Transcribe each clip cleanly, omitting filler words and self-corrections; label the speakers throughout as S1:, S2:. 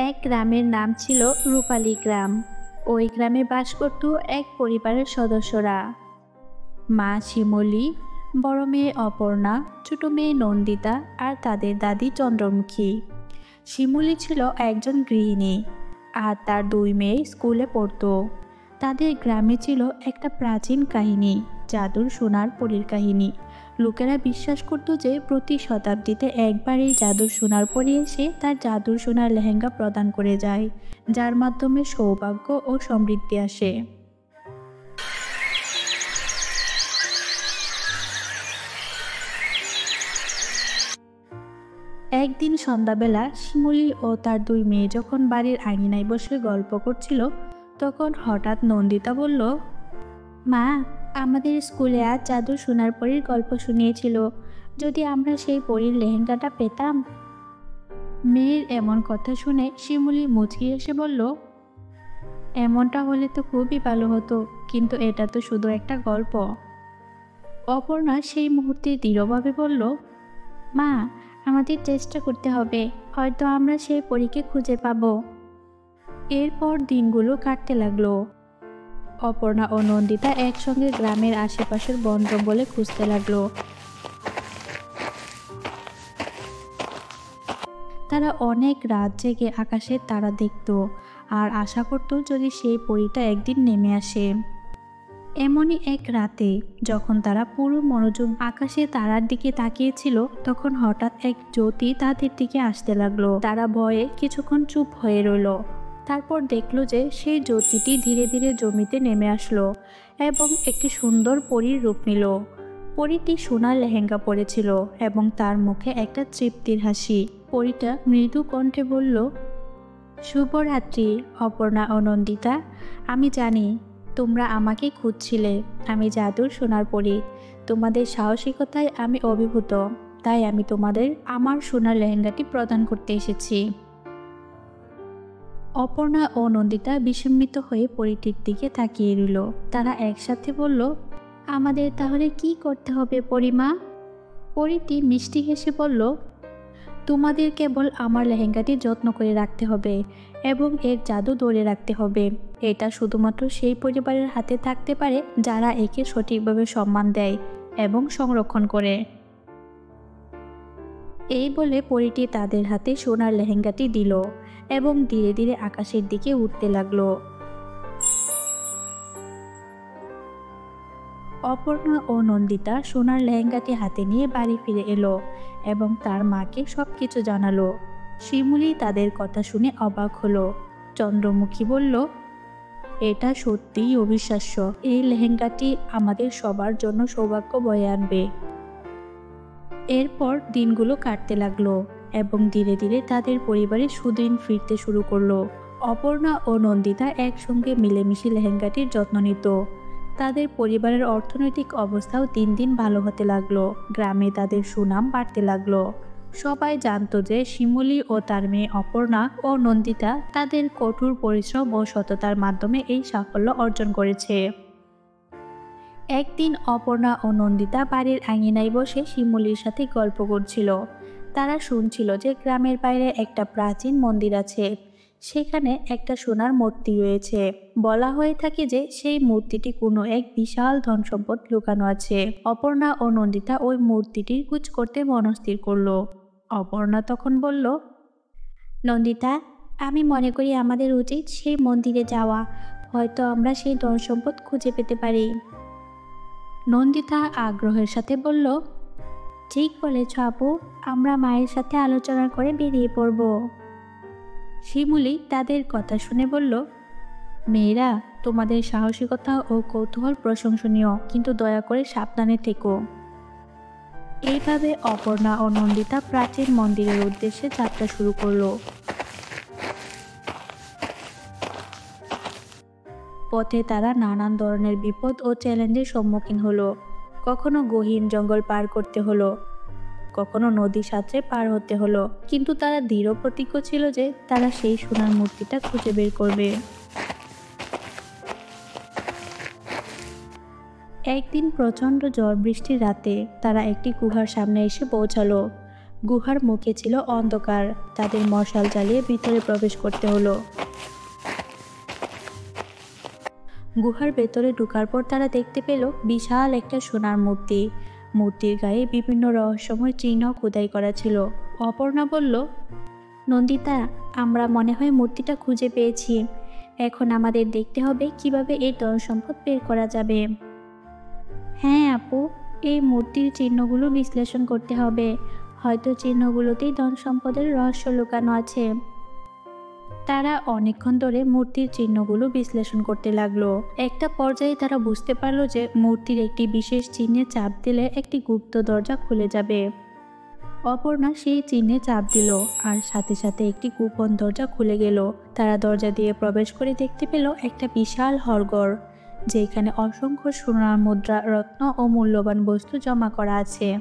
S1: এক গ্রামের নাম ছিল রূপালী গ্রাম। ওই গ্রামে বাস করত এক পরিবারের সদস্যরা। মা শিমুলী, বড় মেয়ে অপর্ণা, ছোট মেয়ে নন্দিতা আর তাদের দাদি চন্দ্রমুখী। শিমুলী ছিল একজন গৃহিণী আর তার দুই মেয়ে স্কুলে পড়তো। তাদের গ্রামে ছিল একটা প্রাচীন কাহিনী, জাদুর সোনার পরীর কাহিনী। লোকেরা বিশ্বাস করত যে প্রতি শতাব্দীতে একবার এই জাদুর সোনার পরী এসে তার জাদুর সোনার লেহেঙ্গা প্রদান করে যায়, যার মাধ্যমে সৌভাগ্য ও সমৃদ্ধি আসে। একদিন সন্ধ্যাবেলা শিমুলী ও তার দুই মেয়ে যখন বাড়ির আঙিনায় বসে গল্প করছিল, তখন হঠাৎ নন্দিতা বলল, মা, আমাদের স্কুলে আজ জাদুর সোনার পরীর গল্প শুনিয়েছিল। যদি আমরা সেই পরীর লেহেঙ্গাটা পেতাম। মেয়ের এমন কথা শুনে শিমুলী মুচকি এসে বলল, এমনটা হলে তো খুবই ভালো হতো, কিন্তু এটা তো শুধু একটা গল্প। অপর্ণা সেই মুহূর্তে দৃঢ়ভাবে বলল, মা, আমাদের চেষ্টা করতে হবে, হয়তো আমরা সেই পরীকে খুঁজে পাব। এরপর দিনগুলো কাটতে লাগলো। অপর্ণা ও নন্দিতা একসঙ্গে গ্রামের আশেপাশের বন জঙ্গলে খুঁজতে লাগলো। তারা অনেক রাত জেগে আকাশের তারা দেখত আর আশা করত যদি সেই পরীটা একদিন নেমে আসে। এমনই এক রাতে যখন তারা পুরো মনোযোগ আকাশে তারার দিকে তাকিয়েছিল, তখন হঠাৎ এক জ্যোতি তাদের দিকে আসতে লাগলো। তারা ভয়ে কিছুক্ষণ চুপ হয়ে রইল। তারপর দেখলো যে সেই জ্যোতিটি ধীরে ধীরে জমিতে নেমে আসলো এবং একটি সুন্দর পরীর রূপ নিল। পরীটি সোনার লেহেঙ্গা পরেছিল এবং তার মুখে একটা তৃপ্তির হাসি। পরীটা মৃদু কণ্ঠে বলল, শুভরাত্রি অপর্ণা ও নন্দিতা। আমি জানি তোমরা আমাকে খুঁজছিলে। আমি জাদুর সোনার পরী। তোমাদের সাহসিকতায় আমি অভিভূত, তাই আমি তোমাদের আমার সোনার লেহেঙ্গাটি প্রদান করতে এসেছি। অপর্ণা ও নন্দিতা বিস্মিত হয়ে পরীটির দিকে তাকিয়ে রইল। তারা একসাথে বলল, আমাদের তাহলে কি করতে হবে পরিমা? পরীটি মিষ্টি হেসে বলল, তোমাদের কেবল আমার লেহেঙ্গাটি যত্ন করে রাখতে হবে এবং এর জাদু ধরে রাখতে হবে। এটা শুধুমাত্র সেই পরিবারের হাতে থাকতে পারে যারা একে সঠিকভাবে সম্মান দেয় এবং সংরক্ষণ করে। এই বলে পরীটি তাদের হাতে সোনার লেহেঙ্গাটি দিল এবং ধীরে ধীরে আকাশের দিকে উঠতে লাগলো। অপর্ণা ও নন্দিতা সোনার লেহেঙ্গাটি হাতে নিয়ে বাড়ি ফিরে এলো এবং তার মাকে সবকিছু জানালো। শিমুলী তাদের কথা শুনে অবাক হলো। চন্দ্রমুখী বলল, এটা সত্যিই অবিশ্বাস্য। এই লেহেঙ্গাটি আমাদের সবার জন্য সৌভাগ্য বয়ে আনবে। এরপর দিনগুলো কাটতে লাগলো এবং ধীরে ধীরে তাদের পরিবারে সুদিন ফিরতে শুরু করলো। অপর্ণা ও নন্দিতা একসঙ্গে মিলেমিশে লেহেঙ্গাটির যত্ন নিত। তাদের পরিবারের অর্থনৈতিক অবস্থাও দিন দিন ভালো হতে লাগলো। গ্রামে তাদের সুনাম বাড়তে লাগলো। সবাই জানতো যে শিমুলী ও তার মেয়ে অপর্ণা ও নন্দিতা তাদের কঠোর পরিশ্রম ও সততার মাধ্যমে এই সাফল্য অর্জন করেছে। একদিন অপর্ণা ও নন্দিতা বাড়ির আঙিনায় বসে শিমুলীর সাথে গল্প করছিল। তারা শুনছিল যে গ্রামের বাইরে একটা প্রাচীন মন্দির আছে। সেখানে একটা সোনার মূর্তি রয়েছে। বলা হয়ে থাকে যে সেই মূর্তিটি কোনো এক বিশাল ধন সম্পদ লুকানো আছে। অপর্ণা ও নন্দিতা ওই মূর্তিটির খোঁজ করতে মনস্থির করলো। অপর্ণা তখন বলল, নন্দিতা, আমি মনে করি আমাদের উচিত সেই মন্দিরে যাওয়া। হয়তো আমরা সেই ধন সম্পদ খুঁজে পেতে পারি। নন্দিতা আগ্রহের সাথে বলল, ঠিক বলেছ আপু, আমরা মায়ের সাথে আলোচনা করে বেরিয়ে পড়ব। শিমুলী তাদের কথা শুনে বলল, মেয়েরা, তোমাদের সাহসিকতা ও কৌতূহল প্রশংসনীয়, কিন্তু দয়া করে সাবধানে থেকো। এইভাবে অপর্ণা ও নন্দিতা প্রাচীন মন্দিরের উদ্দেশ্যে যাত্রা শুরু করলো। পথে তারা নানান ধরনের বিপদ ও চ্যালেঞ্জের সম্মুখীন হলো। কখনো গহীন জঙ্গল পার করতে হলো, কখনো নদী সাঁতরে পার হতে হলো, কিন্তু তারা দৃঢ় প্রতিজ্ঞ ছিল যে তারা সেই সোনার মূর্তিটা খুঁজে বের করবে। একদিন প্রচণ্ড ঝড় বৃষ্টির রাতে তারা একটি গুহার সামনে এসে পৌঁছালো। গুহার মুখে ছিল অন্ধকার। তাদের মশাল জ্বালিয়ে ভিতরে প্রবেশ করতে হলো। গুহার ভেতরে ঢোকার পর তারা দেখতে পেল বিশাল একটা সোনার মূর্তি। মূর্তির গায়ে বিভিন্ন রহস্যময় চিহ্ন খোদাই করা ছিল। অপর্ণা বলল, নন্দিতা, আমরা মনে হয় মূর্তিটা খুঁজে পেয়েছি। এখন আমাদের দেখতে হবে কিভাবে এই ধন সম্পদ বের করা যাবে। হ্যাঁ আপু, এই মূর্তির চিহ্নগুলো বিশ্লেষণ করতে হবে। হয়তো চিহ্নগুলোতেই ধন সম্পদের রহস্য লুকানো আছে। তারা অনেকক্ষণ ধরে মূর্তির চিহ্নগুলো বিশ্লেষণ করতে লাগলো। একটা পর্যায়ে তারা বুঝতে পারলো যে মূর্তির একটি বিশেষ চিহ্নে চাপ দিলে একটি গুপ্ত দরজা খুলে যাবে। অপর্ণা সেই চিহ্নে চাপ দিল আর সাথে সাথে একটি গোপন দরজা খুলে গেল। তারা দরজা দিয়ে প্রবেশ করে দেখতে পেল একটা বিশাল হলঘর, যেখানে অসংখ্য সোনার মুদ্রা, রত্ন ও মূল্যবান বস্তু জমা করা আছে।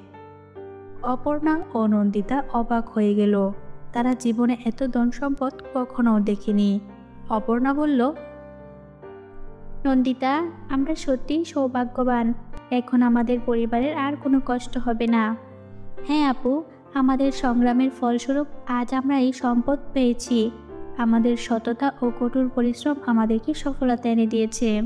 S1: অপর্ণা ও নন্দিতা অবাক হয়ে গেল। তারা জীবনে এত ধন সম্পদ কখনো দেখেনি। অপর্ণা বলল, নন্দিতা, আমরা সত্যিই সৌভাগ্যবান। এখন আমাদের পরিবারের আর কোনো কষ্ট হবে না। হ্যাঁ আপু, আমাদের সংগ্রামের ফলস্বরূপ আজ আমরা এই সম্পদ পেয়েছি। আমাদের সততা ও কঠোর পরিশ্রম আমাদেরকে সফলতা এনে দিয়েছে।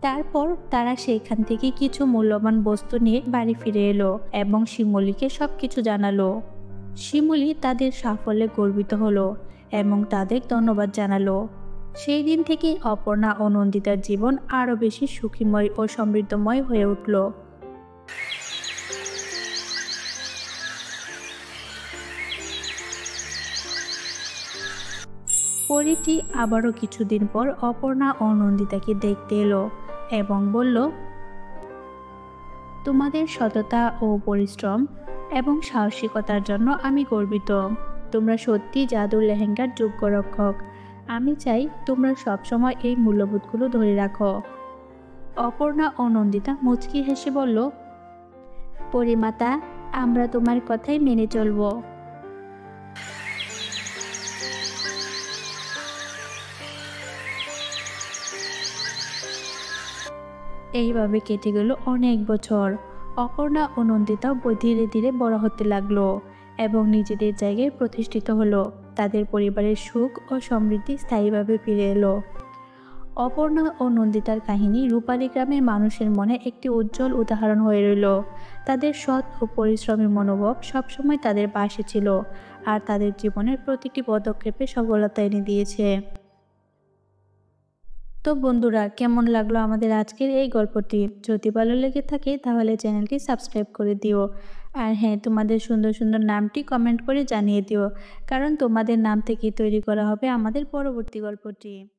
S1: তারপর তারা সেখান থেকে কিছু মূল্যবান বস্তু নিয়ে বাড়ি ফিরে এলো এবং শিমুলিকে সবকিছু জানালো। শিমুলি তাদের সাফল্যে গর্বিত হলো এবং তাদের ধন্যবাদ জানালো। সেই দিন থেকেই অপর্ণা ও নন্দিতার জীবন আরও বেশি সুখীময় ও সমৃদ্ধময় হয়ে উঠল। পরীটি আবারও কিছুদিন পর অপর্ণা ও নন্দিতাকে দেখতে এলো এবং বলল, তোমাদের সততা ও পরিশ্রম এবং সাহসিকতার জন্য আমি গর্বিত। তোমরা সত্যি জাদুর লেহেঙ্গার যোগ্য রক্ষক। আমি চাই তোমরা সবসময় এই মূল্যবোধগুলো ধরে রাখো। অপর্ণা ও নন্দিতা মুচকি হেসে বলল, পরিমাতা, আমরা তোমার কথাই মেনে চলব। এইভাবে কেটে গেল অনেক বছর। অপর্ণা ও নন্দিতাও ধীরে ধীরে বড় হতে লাগলো এবং নিজেদের জায়গায় প্রতিষ্ঠিত হলো। তাদের পরিবারের সুখ ও সমৃদ্ধি স্থায়ীভাবে ফিরে এলো। অপর্ণা ও নন্দিতার কাহিনী রূপালী গ্রামের মানুষের মনে একটি উজ্জ্বল উদাহরণ হয়ে রইল। তাদের সৎ ও পরিশ্রমী মনোভাব সবসময় তাদের পাশে ছিল আর তাদের জীবনের প্রতিটি পদক্ষেপে সফলতা এনে দিয়েছে। তো বন্ধুরা, কেমন লাগলো আমাদের আজকের এই গল্পটি? যদি ভালো লেগে থাকে তাহলে চ্যানেলটি সাবস্ক্রাইব করে দিও। আর হ্যাঁ, তোমাদের সুন্দর সুন্দর নামটি কমেন্ট করে জানিয়ে দিও, কারণ তোমাদের নাম থেকেই তৈরি করা হবে আমাদের পরবর্তী গল্পটি।